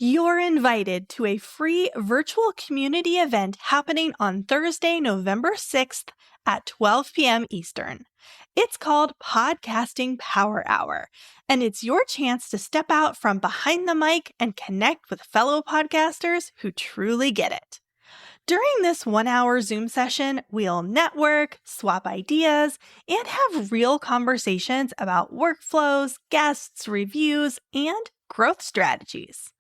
You're invited to a free virtual community event happening on Thursday, November 6th at 12 p.m. Eastern. It's called Podcasting Power Hour, and it's your chance to step out from behind the mic and connect with fellow podcasters who truly get it. During this 1-hour Zoom session, we'll network, swap ideas, and have real conversations about workflows, guests, reviews, and growth strategies.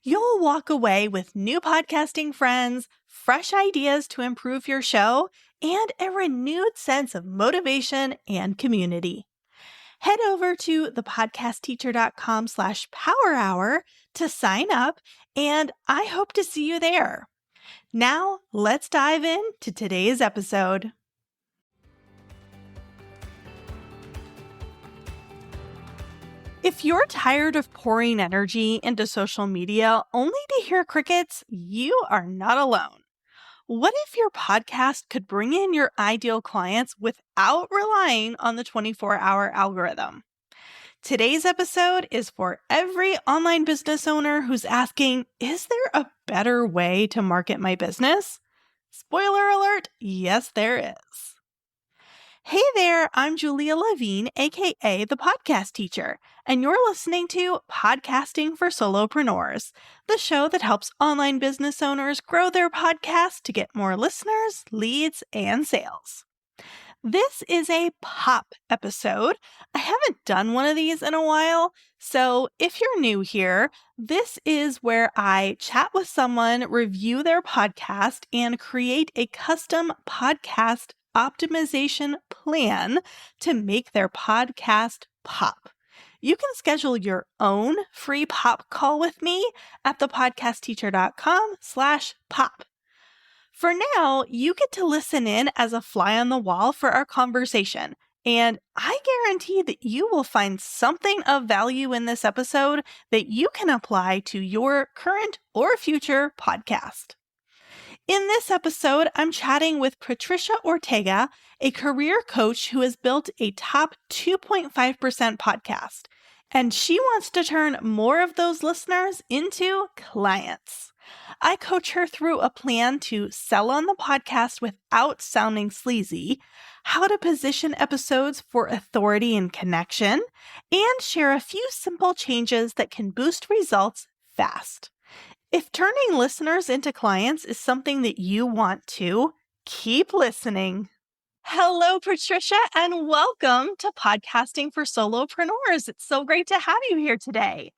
You'll walk away with new podcasting friends, fresh ideas to improve your show, and a renewed sense of motivation and community. Head over to thepodcastteacher.com/power hour to sign up, and I hope to see you there. Now, let's dive into today's episode. If you're tired of pouring energy into social media only to hear crickets, you are not alone. What if your podcast could bring in your ideal clients without relying on the 24-hour algorithm? Today's episode is for every online business owner who's asking, is there a better way to market my business? Spoiler alert, yes, there is. Hey there, I'm Julia Levine, aka The Podcast Teacher, and you're listening to Podcasting for Solopreneurs, the show that helps online business owners grow their podcast to get more listeners, leads, and sales. This is a pop episode. I haven't done one of these in a while, so if you're new here, this is where I chat with someone, review their podcast, and create a custom podcast optimization plan to make their podcast pop. You can schedule your own free pop call with me at thepodcastteacher.com/pop. For now, you get to listen in as a fly on the wall for our conversation, and I guarantee that you will find something of value in this episode that you can apply to your current or future podcast. In this episode, I'm chatting with Patricia Ortega, a career coach who has built a top 2.5% podcast, and she wants to turn more of those listeners into clients. I coach her through a plan to sell on the podcast without sounding sleazy, how to position episodes for authority and connection, and share a few simple changes that can boost results fast. If turning listeners into clients is something that you want to, keep listening. Hello, Patricia, and welcome to Podcasting for Solopreneurs. It's so great to have you here today.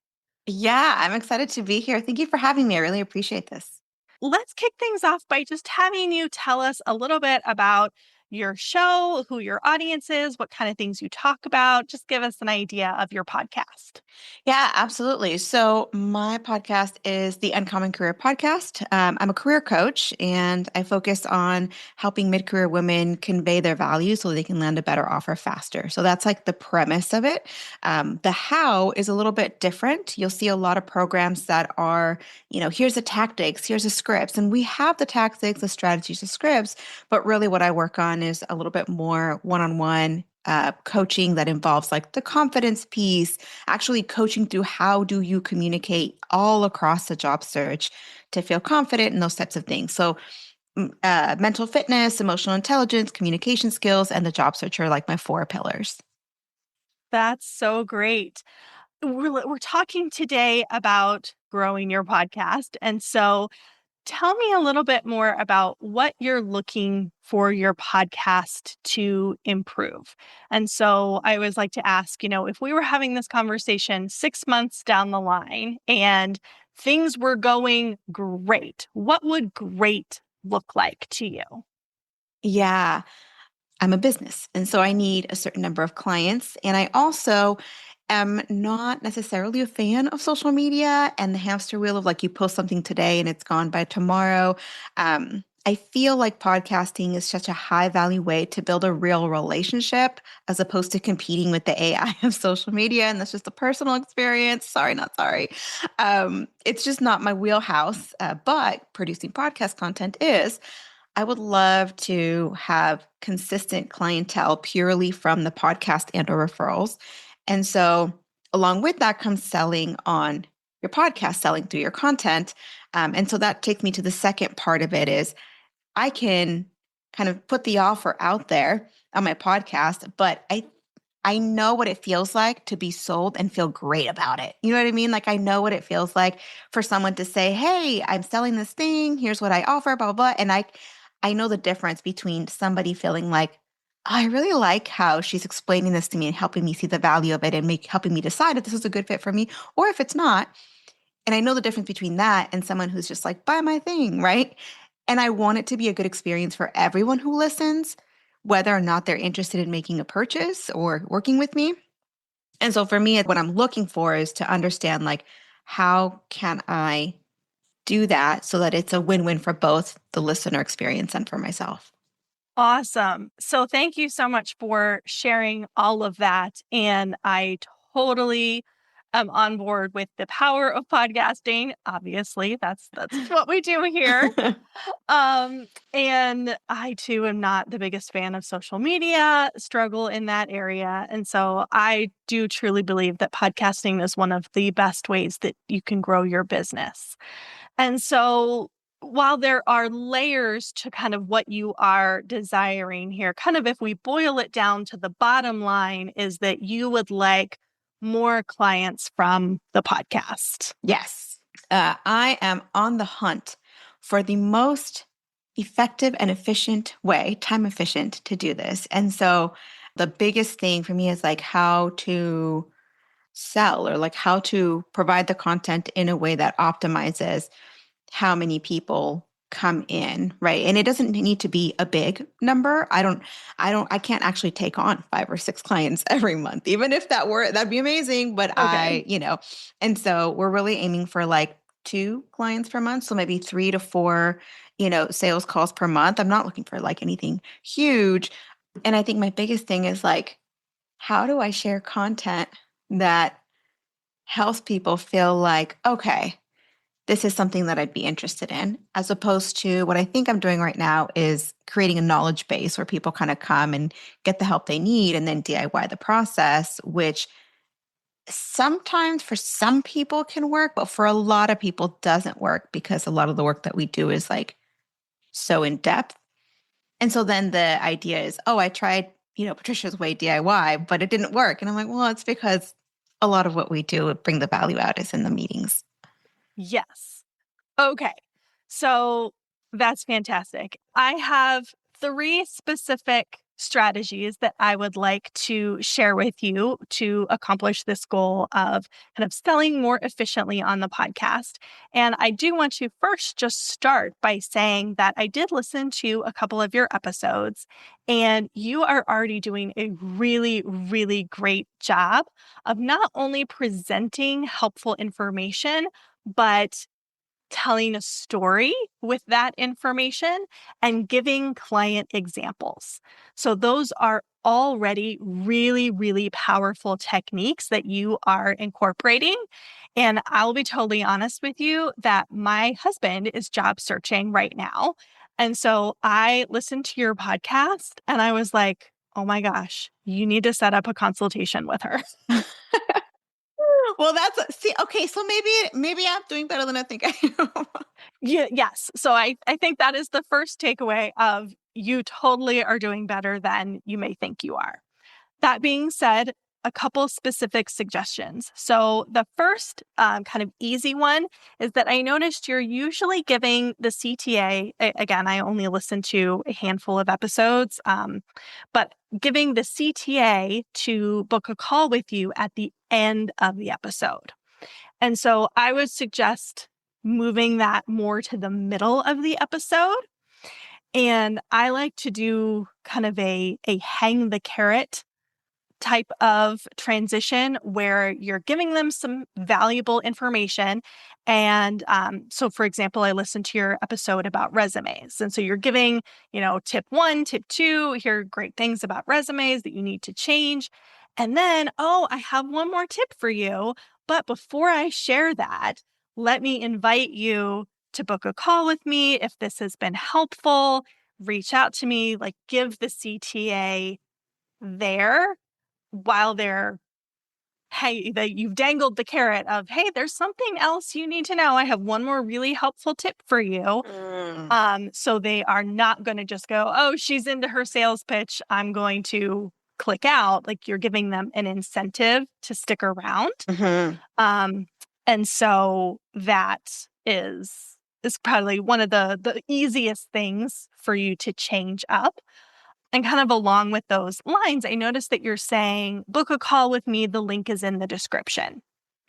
Yeah, I'm excited to be here. Thank you for having me. I really appreciate this. Let's kick things off by just having you tell us a little bit about your show, who your audience is, what kind of things you talk about. Just give us an idea of your podcast. Yeah, absolutely. So, my podcast is the Uncommon Career Podcast. I'm a career coach and I focus on helping mid career women convey their values so they can land a better offer faster. So, that's like the premise of it. The how is a little bit different. You'll see a lot of programs that are, here's the tactics, here's the scripts, and we have the tactics, the strategies, the scripts. But really, what I work on is a little bit more one-on-one coaching that involves like the confidence piece, actually coaching through how do you communicate all across the job search to feel confident and those types of things. So mental fitness, emotional intelligence, communication skills, and the job search are like my 4 pillars. That's so great. We're talking today about growing your podcast. And so tell me a little bit more about what you're looking for your podcast to improve. And so I always like to ask, if we were having this conversation 6 months down the line and things were going great, what would great look like to you? Yeah, I'm a business. And so I need a certain number of clients. And I also am not necessarily a fan of social media and the hamster wheel of like you post something today and it's gone by tomorrow. I feel like podcasting is such a high value way to build a real relationship as opposed to competing with the AI of social media. And that's just a personal experience. Sorry, not sorry. It's just not my wheelhouse, but producing podcast content is. I would love to have consistent clientele purely from the podcast and or referrals. And so along with that comes selling on your podcast, selling through your content. And so that takes me to the second part of it is I can kind of put the offer out there on my podcast, but I know what it feels like to be sold and feel great about it. You know what I mean? Like I know what it feels like for someone to say, "Hey, I'm selling this thing. Here's what I offer, blah, blah, blah." And I know the difference between somebody feeling like, I really like how she's explaining this to me and helping me see the value of it and helping me decide if this is a good fit for me or if it's not. And I know the difference between that and someone who's just like, buy my thing, right? And I want it to be a good experience for everyone who listens, whether or not they're interested in making a purchase or working with me. And so for me, what I'm looking for is to understand like, how can I do that so that it's a win-win for both the listener experience and for myself? Awesome. So thank you so much for sharing all of that. And I totally am on board with the power of podcasting. Obviously, that's what we do here. Um, and I too am not the biggest fan of social media, struggle in that area. And so I do truly believe that podcasting is one of the best ways that you can grow your business. And so while there are layers to kind of what you are desiring here, kind of if we boil it down to the bottom line, is that you would like more clients from the podcast. Yes. I am on the hunt for the most effective and efficient way, time efficient to do this. And so the biggest thing for me is like how to sell or like how to provide the content in a way that optimizes how many people come in, right? And it doesn't need to be a big number. I can't actually take on 5 or 6 clients every month. Even if that'd be amazing, but Okay. and so we're really aiming for like 2 clients per month, so maybe 3 to 4, sales calls per month. I'm not looking for like anything huge. And I think my biggest thing is like, how do I share content that helps people feel like, okay, this is something that I'd be interested in, as opposed to what I think I'm doing right now is creating a knowledge base where people kind of come and get the help they need and then DIY the process, which sometimes for some people can work, but for a lot of people doesn't work because a lot of the work that we do is like so in depth. And so then the idea is, oh, I tried, Patricia's Way DIY, but it didn't work. And I'm like, well, it's because a lot of what we do bring the value out is in the meetings. Yes. Okay. So that's fantastic. I have 3 specific strategies that I would like to share with you to accomplish this goal of kind of selling more efficiently on the podcast. And I do want to first just start by saying that I did listen to a couple of your episodes, and you are already doing a really, really great job of not only presenting helpful information, but telling a story with that information and giving client examples. So those are already really, really powerful techniques that you are incorporating. And I'll be totally honest with you that my husband is job searching right now. And so I listened to your podcast and I was like, oh my gosh, you need to set up a consultation with her. Well, okay. So maybe I'm doing better than I think I am. Yeah, yes. So I think that is the first takeaway of you totally are doing better than you may think you are. That being said, a couple specific suggestions. So the first kind of easy one is that I noticed you're usually giving the CTA, again, I only listened to a handful of episodes, but giving the CTA to book a call with you at the end of the episode. And so I would suggest moving that more to the middle of the episode. And I like to do kind of a hang the carrot type of transition where you're giving them some valuable information. And so, for example, I listened to your episode about resumes. And so you're giving, tip 1, tip 2, here are great things about resumes that you need to change. And then, oh, I have one more tip for you. But before I share that, let me invite you to book a call with me. If this has been helpful, reach out to me, like give the CTA there while they're hey, that you've dangled the carrot of, hey, there's something else you need to know. I have one more really helpful tip for you. Mm. So they are not going to just go, oh, she's into her sales pitch, I'm going to click out. Like, you're giving them an incentive to stick around. Mm-hmm. And so that is probably one of the easiest things for you to change up. And kind of along with those lines, I noticed that you're saying, book a call with me. The link is in the description.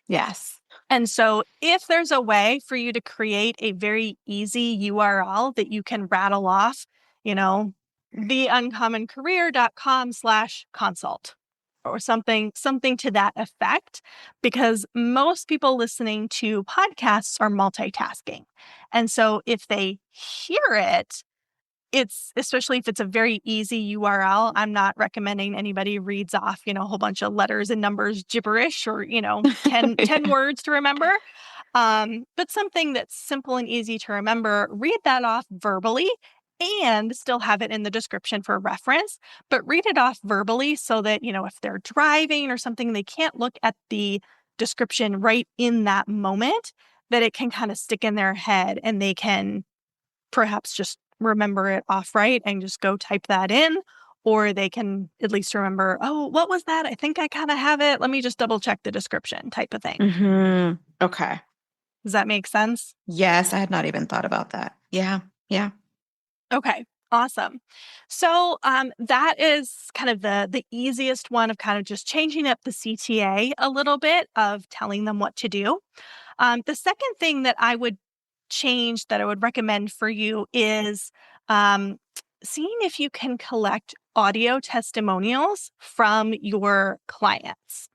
Yes. And so if there's a way for you to create a very easy URL that you can rattle off, theuncommoncareer.com/consult or something to that effect, because most people listening to podcasts are multitasking. And so if they hear it, it's, especially if it's a very easy URL, I'm not recommending anybody reads off, a whole bunch of letters and numbers gibberish or, 10 Yeah. words to remember. But something that's simple and easy to remember, read that off verbally and still have it in the description for reference, but read it off verbally so that, if they're driving or something, they can't look at the description right in that moment, that it can kind of stick in their head and they can perhaps just remember it off right and just go type that in, or they can at least remember, oh, what was that? I think I kind of have it. Let me just double check the description type of thing. Mm-hmm. Okay. Does that make sense? Yes, I had not even thought about that. Yeah. Yeah. Okay. Awesome. So that is kind of the easiest one of kind of just changing up the CTA a little bit of telling them what to do. The second thing that I would change that I would recommend for you is seeing if you can collect audio testimonials from your clients.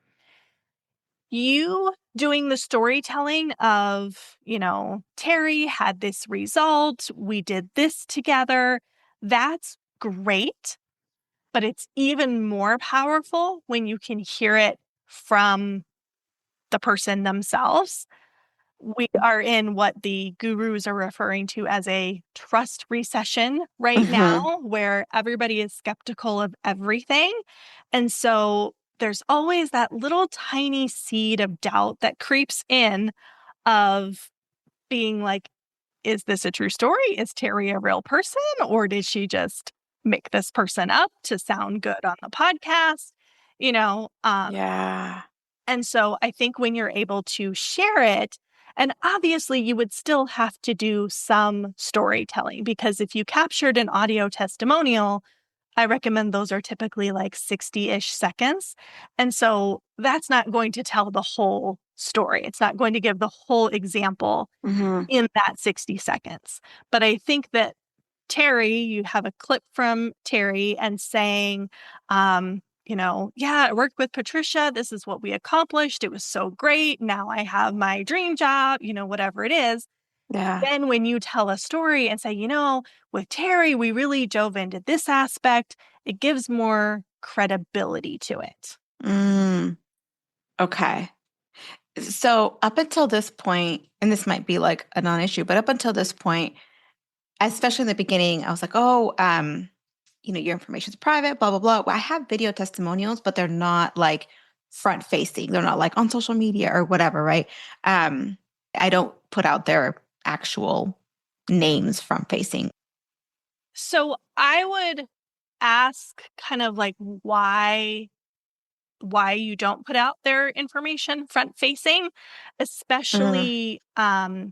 You doing the storytelling of, Terry had this result, we did this together. That's great, but it's even more powerful when you can hear it from the person themselves. We are in what the gurus are referring to as a trust recession right Mm-hmm. now, where everybody is skeptical of everything. And so there's always that little tiny seed of doubt that creeps in of being like, is this a true story? Is Terry a real person? Or did she just make this person up to sound good on the podcast? You know, um, Yeah. and so I think when you're able to share it, and obviously you would still have to do some storytelling, because if you captured an audio testimonial, I recommend those are typically like 60-ish seconds. And so that's not going to tell the whole story. It's not going to give the whole example Mm-hmm. in that 60 seconds. But I think that Terry, you have a clip from Terry and saying, yeah, I worked with Patricia. This is what we accomplished. It was so great. Now I have my dream job, whatever it is. Yeah. Then when you tell a story and say, with Terry, we really dove into this aspect, it gives more credibility to it. Mm. Okay. So up until this point, and this might be like a non-issue, but up until this point, especially in the beginning, I was like, oh, your information is private, blah, blah, blah. Well, I have video testimonials, but they're not like front facing. They're not like on social media or whatever, right? I don't put out their actual names front facing. So I would ask kind of like why you don't put out their information front facing, Mm, especially, I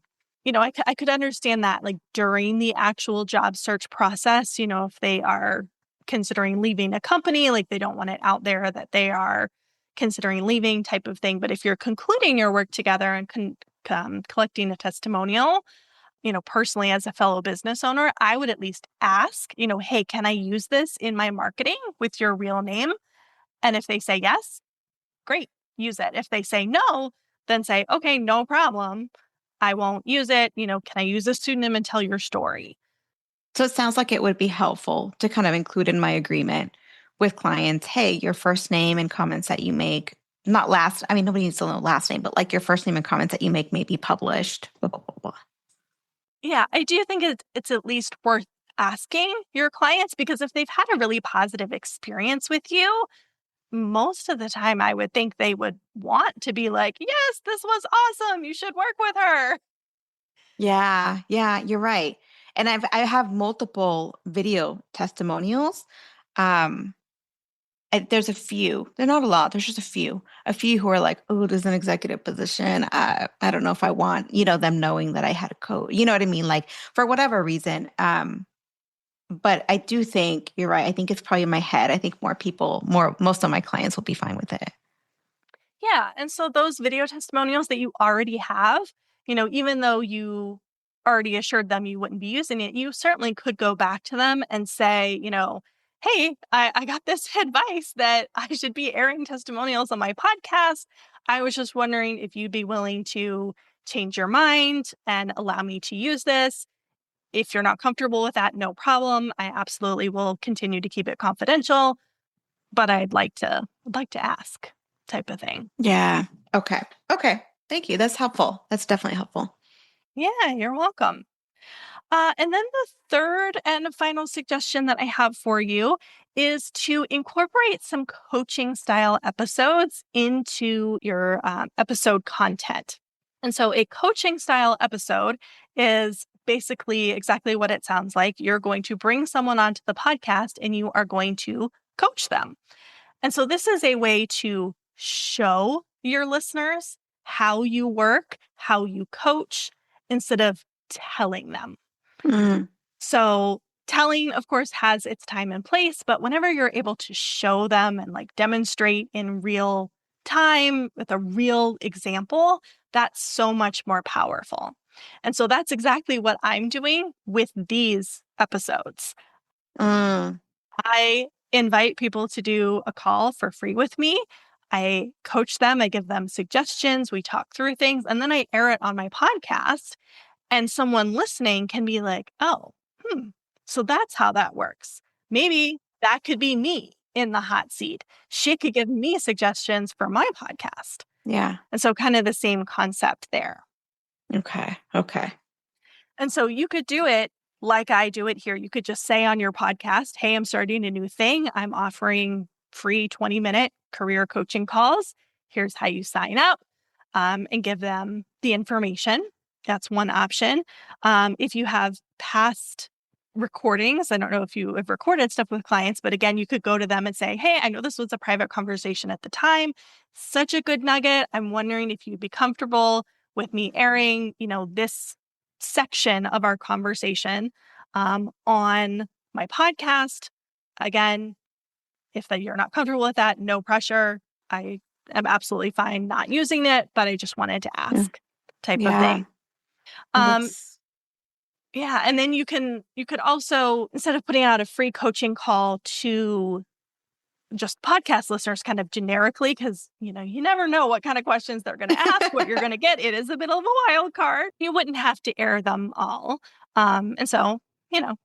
could understand that like during the actual job search process, if they are considering leaving a company, like they don't want it out there that they are considering leaving type of thing. But if you're concluding your work together and collecting a testimonial, personally as a fellow business owner, I would at least ask, hey, can I use this in my marketing with your real name? And if they say yes, great, use it. If they say no, then say, okay, no problem. I won't use it. Can I use a pseudonym and tell your story? So it sounds like it would be helpful to kind of include in my agreement with clients, hey, your first name and comments that you make, not last, I mean, nobody needs to know last name, but like your first name and comments that you make may be published, blah, blah, blah, blah. Yeah, I do think it's at least worth asking your clients, because if they've had a really positive experience with you, most of the time I would think they would want to be like, yes, this was awesome. You should work with her. Yeah, yeah, you're right. And I have multiple video testimonials. Um, there's a few. They're not a lot. There's just a few. A few who are like, "Oh, there's an executive position. I don't know if I want, them knowing that I had a coach. You know what I mean? Like for whatever reason. But I do think you're right. I think it's probably in my head. I think most of my clients will be fine with it. Yeah. And so those video testimonials that you already have, even though you already assured them you wouldn't be using it, you certainly could go back to them and say, hey, I got this advice that I should be airing testimonials on my podcast. I was just wondering if you'd be willing to change your mind and allow me to use this. If you're not comfortable with that, no problem. I absolutely will continue to keep it confidential, but I'd like to ask type of thing. Yeah. Okay. Okay. Thank you. That's helpful. That's definitely helpful. Yeah, you're welcome. And then the third and final suggestion that I have for you is to incorporate some coaching style episodes into your episode content. And so a coaching style episode is basically exactly what it sounds like. You're going to bring someone onto the podcast and you are going to coach them. And so this is a way to show your listeners how you work, how you coach, instead of telling them. Mm, So telling, of course, has its time and place, but whenever you're able to show them and like demonstrate in real time with a real example, that's so much more powerful. And so that's exactly what I'm doing with these episodes. mm, I invite people to do a call for free with me. I coach them, I give them suggestions, we talk through things, and then I air it on my podcast. And someone listening can be like, oh, so that's how that works. Maybe that could be me in the hot seat. She could give me suggestions for my podcast. yeah. And so, kind of the same concept there. Okay. Okay. And so you could do it like I do it here. You could just say on your podcast, hey, I'm starting a new thing. I'm offering free 20-minute career coaching calls. Here's how you sign up, and give them the information. That's one option. If you have past recordings, I don't know if you have recorded stuff with clients, but again, you could go to them and say, hey, I know this was a private conversation at the time. Such a good nugget. I'm wondering if you'd be comfortable with me airing, this section of our conversation on my podcast. Again, if you're not comfortable with that, no pressure. I am absolutely fine not using it, but I just wanted to Mm, ask type of yeah. thing. Um, That's yeah, and then you could also, instead of putting out a free coaching call to just podcast listeners kind of generically, because you never know what kind of questions they're going to ask, what you're going to get. It is a bit of a wild card. You wouldn't have to air them all. And so,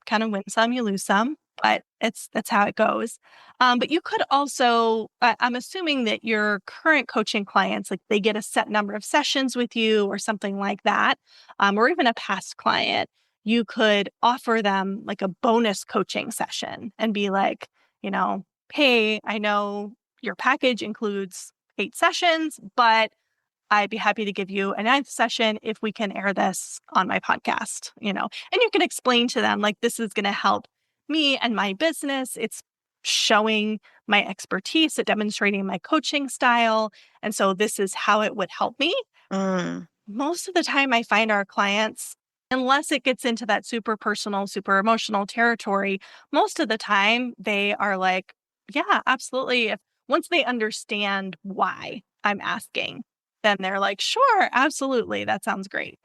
kind of win some, you lose some, but that's how it goes. But you could also, I'm assuming that your current coaching clients, like they get a set number of sessions with you or something like that, or even a past client, you could offer them like a bonus coaching session and be like, you know, hey, I know your package includes 8 sessions, but I'd be happy to give you a ninth session if we can air this on my podcast, and you can explain to them like, this is going to help me and my business. It's showing my expertise at demonstrating my coaching style. And so this is how it would help me. mm, Most of the time, I find our clients, unless it gets into that super personal, super emotional territory, most of the time they are like, yeah, absolutely. If once they understand why I'm asking, then they're like, sure, absolutely. That sounds great.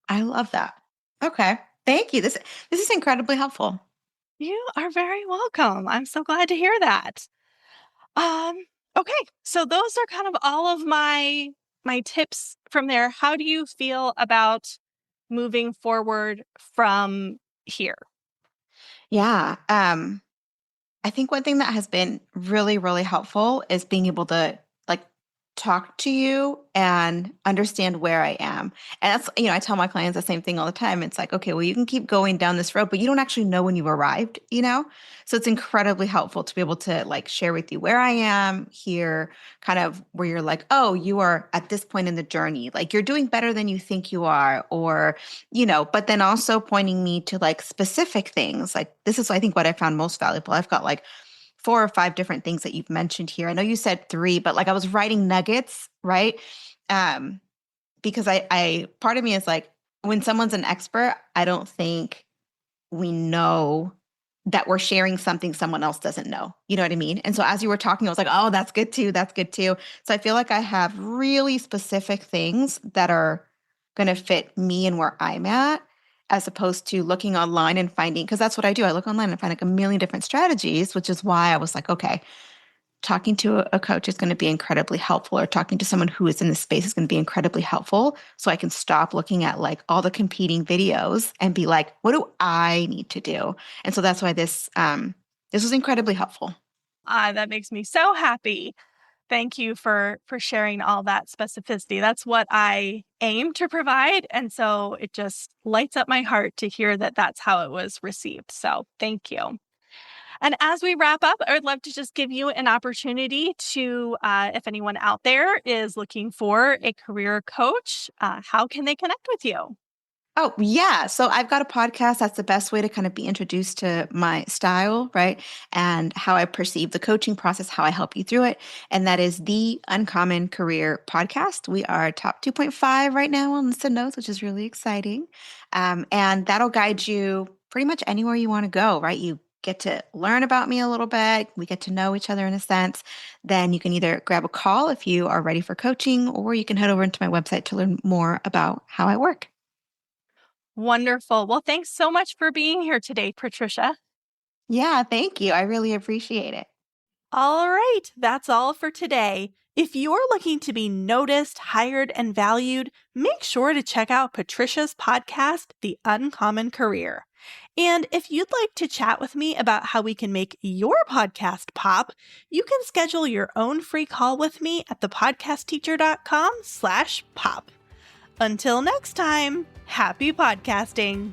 I love that. Okay. Thank you. This is incredibly helpful. You are very welcome. I'm so glad to hear that. Um, okay. So those are kind of all of my tips from there. How do you feel about moving forward from here? Yeah. I think one thing that has been really, really helpful is being able to like talk to you and understand where I am. And that's, I tell my clients the same thing all the time. It's like, okay, well, you can keep going down this road, but you don't actually know when you arrived. So it's incredibly helpful to be able to like share with you where I am here, kind of where you're like, oh, you are at this point in the journey. Like you're doing better than you think you are, but then also pointing me to like specific things. Like this is, I think, what I found most valuable. I've got like 4 or 5 different things that you've mentioned here. I know you said 3, but like I was writing nuggets, right? Because I part of me is like, when someone's an expert, I don't think we know that we're sharing something someone else doesn't know. You know what I mean? And so as you were talking, I was like, oh, that's good too. That's good too. So I feel like I have really specific things that are going to fit me and where I'm at, as opposed to looking online and finding, because that's what I do. I look online and find like a million different strategies, which is why I was like, okay, talking to a coach is going to be incredibly helpful, or talking to someone who is in this space is going to be incredibly helpful. So I can stop looking at like all the competing videos and be like, what do I need to do? And so that's why this was incredibly helpful. That makes me so happy. Thank you for sharing all that specificity. That's what I aim to provide. And so it just lights up my heart to hear that that's how it was received. So thank you. And as we wrap up, I would love to just give you an opportunity to, if anyone out there is looking for a career coach, how can they connect with you? Oh, yeah. So I've got a podcast. That's the best way to kind of be introduced to my style, right? And how I perceive the coaching process, how I help you through it. And that is the Uncommon Career Podcast. We are top 2.5 right now on Listen Notes, which is really exciting. And that'll guide you pretty much anywhere you want to go, right? You get to learn about me a little bit. We get to know each other in a sense. Then you can either grab a call if you are ready for coaching, or you can head over into my website to learn more about how I work. Wonderful. Well, thanks so much for being here today, Patricia. Yeah, thank you. I really appreciate it. All right, that's all for today. If you're looking to be noticed, hired, and valued, make sure to check out Patricia's podcast, The Uncommon Career. And if you'd like to chat with me about how we can make your podcast pop, you can schedule your own free call with me at thepodcastteacher.com/pop. Until next time, happy podcasting.